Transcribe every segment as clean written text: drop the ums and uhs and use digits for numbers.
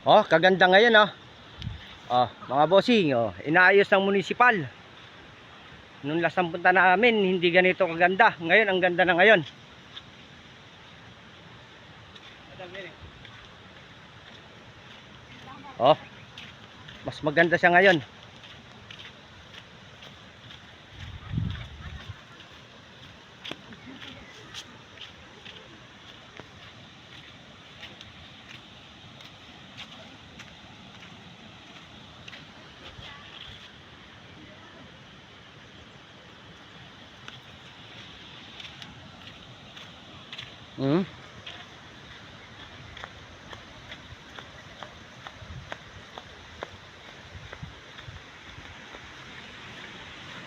Oh, kaganda ngayon oh. Oh, mga bossing, oh, inaayos ng municipal. Nung last na punta namin, hindi ganito kaganda. Ngayon, ang ganda na ngayon. Oh, mas maganda siya ngayon. Hmm.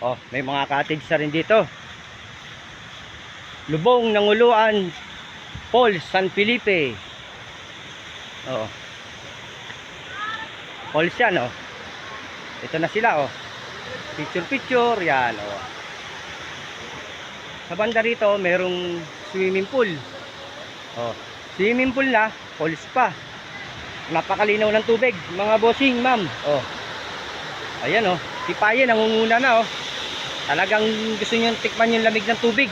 Oh, may mga cottage na rin dito. Lubong ng Uluan, Paul, San Felipe. Oh. Falls yan oh. Ito na sila oh. Picture yan oh. Sa banda rito merong swimming pool. Oh, swimming pool na, falls pa. Napakalinaw ng tubig, mga bossing, ma'am. Oh. Ayan oh, si Paye nangunguna na oh. Talagang gusto niyo tikman yung lamig ng tubig.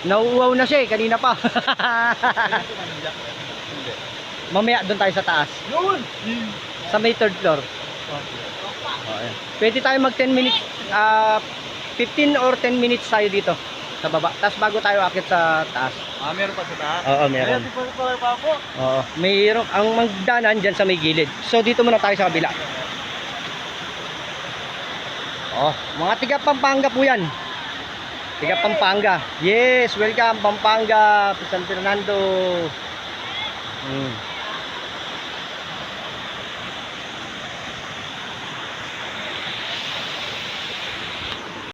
Nauuhaw na siya eh, kanina pa. Mamaya doon tayo sa taas. Yun! Sa may third floor. Oh, ayan. Pwede tayo mag 10 minutes, 15 or 10 minutes tayo dito sa baba. Tapos bago tayo akit sa taas. Ah, meron pa sa taas? Oo, meron. Oo, mayroon ang magdanan dyan sa may gilid. So dito muna tayo sa kabila. Oh, mga tiga Pampanga po yan. Tiga Pampanga. Yes, welcome Pampanga, San Fernando.